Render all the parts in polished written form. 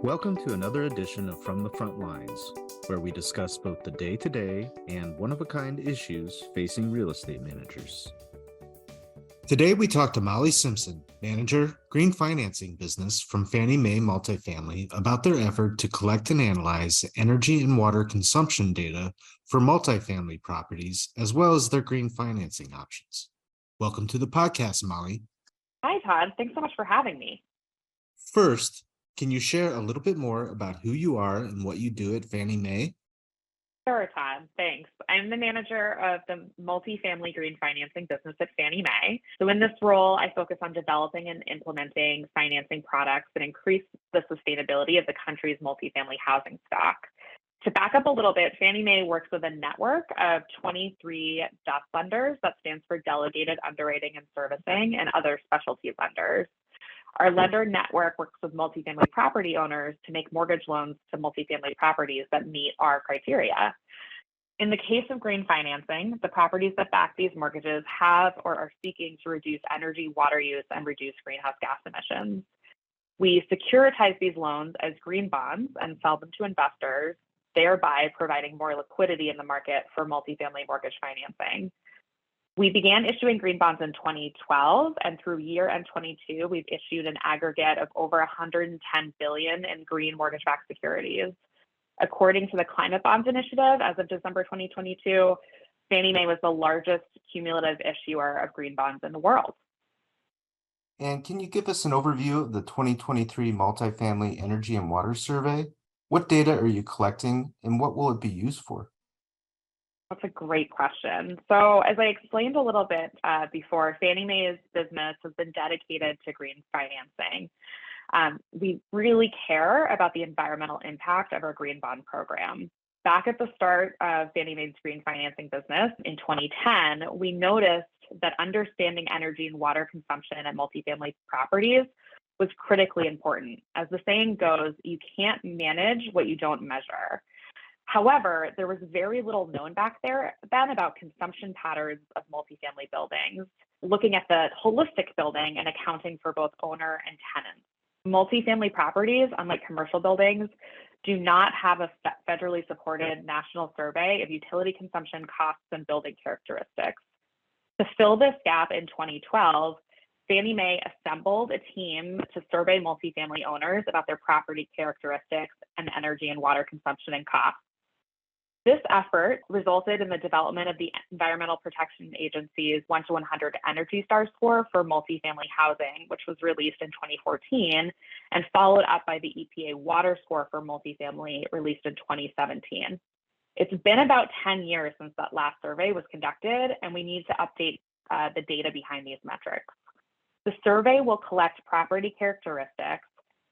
Welcome to another edition of From the Front Lines, where we discuss both the day-to-day and one-of-a-kind issues facing real estate managers. Today we talk to Molly Simpson, manager, green financing business from Fannie Mae Multifamily, about their effort to collect and analyze energy and water consumption data for multifamily properties, as well as their green financing options. Welcome to the podcast, Molly. Hi, Todd. Thanks so much for having me. First, can you share a little bit more about who you are and what you do at Fannie Mae? Sure, Todd. Thanks. I'm the manager of the multifamily green financing business at Fannie Mae. So in this role, I focus on developing and implementing financing products that increase the sustainability of the country's multifamily housing stock. To back up a little bit, Fannie Mae works with a network of 23 DUS lenders, that stands for Delegated Underwriting and Servicing, and other specialty lenders. Our lender network works with multifamily property owners to make mortgage loans to multifamily properties that meet our criteria. In the case of green financing, the properties that back these mortgages have or are seeking to reduce energy, water use, and reduce greenhouse gas emissions. We securitize these loans as green bonds and sell them to investors, thereby providing more liquidity in the market for multifamily mortgage financing. We began issuing green bonds in 2012, and through year-end 22, we've issued an aggregate of over $110 billion in green mortgage-backed securities. According to the Climate Bonds Initiative, as of December 2022, Fannie Mae was the largest cumulative issuer of green bonds in the world. And can you give us an overview of the 2023 Multifamily Energy and Water Survey? What data are you collecting and what will it be used for? That's a great question. So as I explained a little bit before, Fannie Mae's business has been dedicated to green financing. We really care about the environmental impact of our green bond program. Back at the start of Fannie Mae's green financing business in 2010, we noticed that understanding energy and water consumption at multifamily properties was critically important. As the saying goes, you can't manage what you don't measure. However, there was very little known back then about consumption patterns of multifamily buildings, looking at the holistic building and accounting for both owner and tenants. Multifamily properties, unlike commercial buildings, do not have a federally supported national survey of utility consumption costs and building characteristics. To fill this gap in 2012, Fannie Mae assembled a team to survey multifamily owners about their property characteristics and energy and water consumption and costs. This effort resulted in the development of the Environmental Protection Agency's 1 to 100 Energy Star score for multifamily housing, which was released in 2014, and followed up by the EPA water score for multifamily, released in 2017. It's been about 10 years since that last survey was conducted, and we need to update the data behind these metrics. The survey will collect property characteristics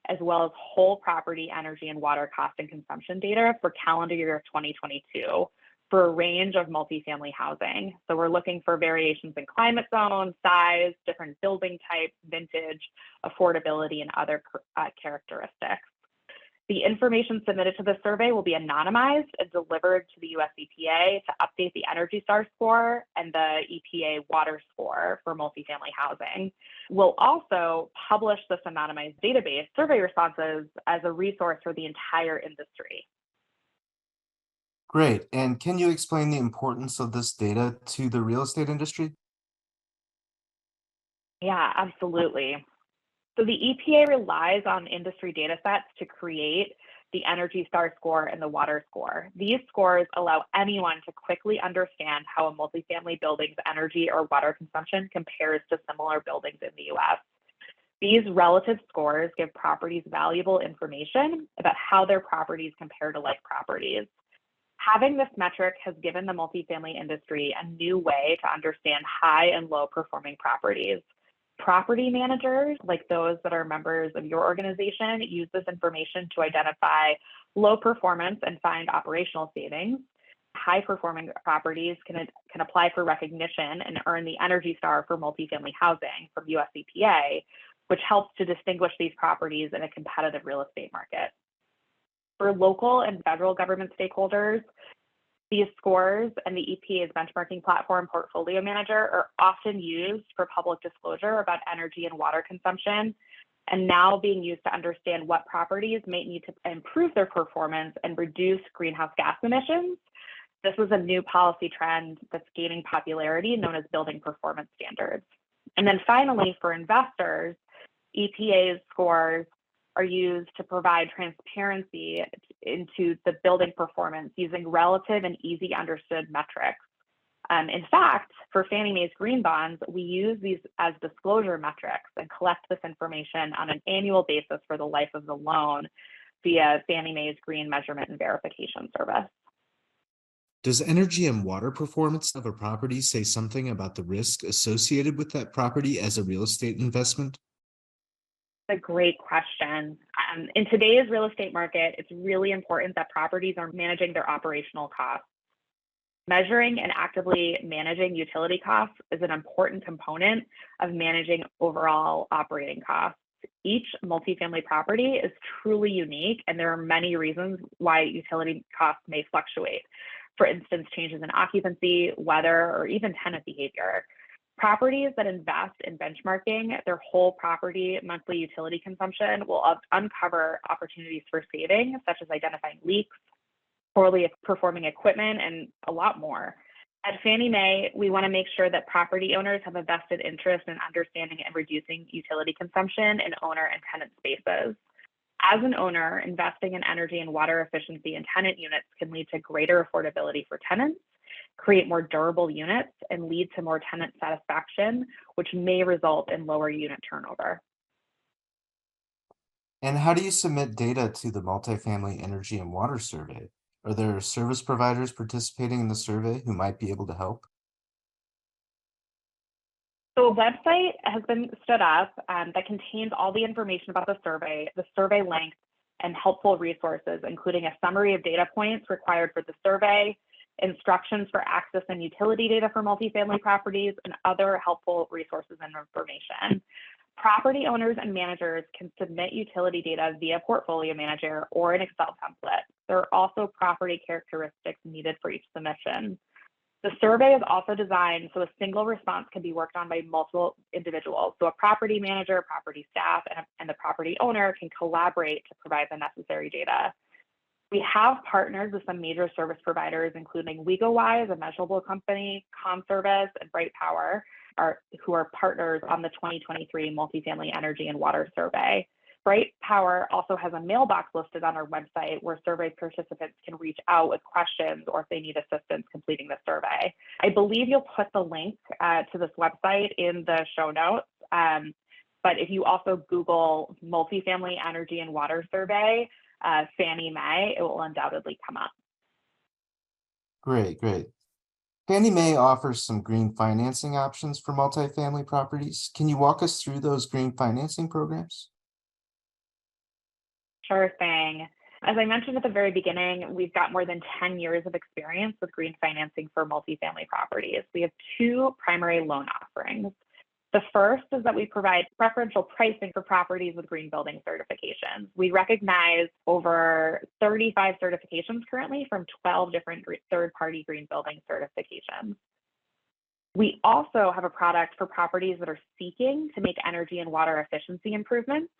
as well as whole property energy and water cost and consumption data for calendar year 2022 for a range of multifamily housing. So we're looking for variations in climate zone, size, different building types, vintage, affordability, and other characteristics. The information submitted to the survey will be anonymized and delivered to the US EPA to update the Energy Star score and the EPA water score for multifamily housing. We'll also publish this anonymized database survey responses as a resource for the entire industry. Great. And can you explain the importance of this data to the real estate industry? Yeah, absolutely. So the EPA relies on industry data sets to create the Energy Star score and the water score. These scores allow anyone to quickly understand how a multifamily building's energy or water consumption compares to similar buildings in the US. These relative scores give properties valuable information about how their properties compare to like properties. Having this metric has given the multifamily industry a new way to understand high and low performing properties. Property managers, like those that are members of your organization, use this information to identify low performance and find operational savings. High performing properties can apply for recognition and earn the Energy Star for multifamily housing from US EPA, which helps to distinguish these properties in a competitive real estate market. For local and federal government stakeholders, these scores and the EPA's benchmarking platform Portfolio Manager are often used for public disclosure about energy and water consumption and now being used to understand what properties may need to improve their performance and reduce greenhouse gas emissions. This is a new policy trend that's gaining popularity, known as building performance standards. And then finally, for investors, EPA's scores are used to provide transparency into the building performance using relative and easy understood metrics. In fact, for Fannie Mae's green bonds, we use these as disclosure metrics and collect this information on an annual basis for the life of the loan via Fannie Mae's Green Measurement and Verification Service. Does energy and water performance of a property say something about the risk associated with that property as a real estate investment? A great question. In today's real estate market, it's really important that properties are managing their operational costs. Measuring and actively managing utility costs is an important component of managing overall operating costs. Each multifamily property is truly unique, and there are many reasons why utility costs may fluctuate. For instance, changes in occupancy, weather, or even tenant behavior. Properties that invest in benchmarking their whole property monthly utility consumption will uncover opportunities for savings, such as identifying leaks, poorly performing equipment, and a lot more. At Fannie Mae, we want to make sure that property owners have a vested interest in understanding and reducing utility consumption in owner and tenant spaces. As an owner, investing in energy and water efficiency in tenant units can lead to greater affordability for tenants, create more durable units, and lead to more tenant satisfaction, which may result in lower unit turnover. And how do you submit data to the Multifamily Energy and Water Survey? Are there service providers participating in the survey who might be able to help? So a website has been stood up that contains all the information about the survey length, and helpful resources, including a summary of data points required for the survey, instructions for access and utility data for multifamily properties, and other helpful resources and information. Property owners and managers can submit utility data via Portfolio Manager or an Excel template. There are also property characteristics needed for each submission. The survey is also designed so a single response can be worked on by multiple individuals. So a property manager, property staff, and the property owner can collaborate to provide the necessary data. We have partnered with some major service providers, including WegoWise, a measurable company, ComService, and Bright Power, who are partners on the 2023 Multifamily Energy and Water Survey. Bright Power also has a mailbox listed on our website where survey participants can reach out with questions or if they need assistance completing the survey. I believe you'll put the link to this website in the show notes, but if you also Google Multifamily Energy and Water Survey, Fannie Mae, it will undoubtedly come up. Great. Fannie Mae offers some green financing options for multifamily properties. Can you walk us through those green financing programs? Sure thing. As I mentioned at the very beginning, we've got more than 10 years of experience with green financing for multifamily properties. We have two primary loan offerings. The first is that we provide preferential pricing for properties with green building certifications. We recognize over 35 certifications currently from 12 different third-party green building certifications. We also have a product for properties that are seeking to make energy and water efficiency improvements.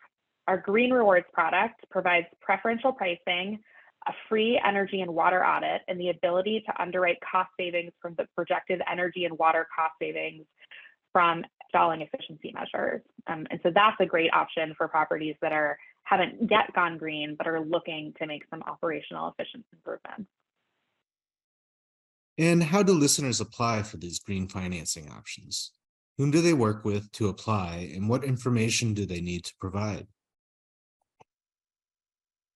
Our Green Rewards product provides preferential pricing, a free energy and water audit, and the ability to underwrite cost savings from the projected energy and water cost savings from installing efficiency measures. And so that's a great option for properties that haven't yet gone green, but are looking to make some operational efficiency improvements. And how do listeners apply for these green financing options? Whom do they work with to apply, and what information do they need to provide?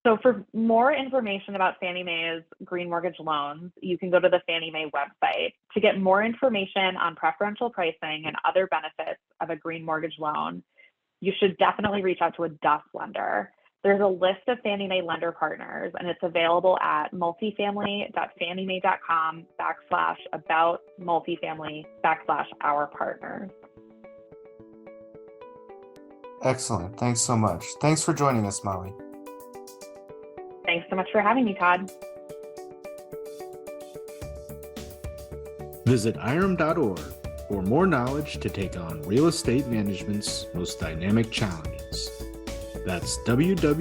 So for more information about Fannie Mae's green mortgage loans, you can go to the Fannie Mae website. To get more information on preferential pricing and other benefits of a green mortgage loan, you should definitely reach out to a DUS lender. There's a list of Fannie Mae lender partners, and it's available at multifamily.fanniemae.com/about-multifamily/our-partners. Excellent. Thanks so much. Thanks for joining us, Molly. Thanks so much for having me, Todd. Visit IRM.org for more knowledge to take on real estate management's most dynamic challenges. That's www.irem.org.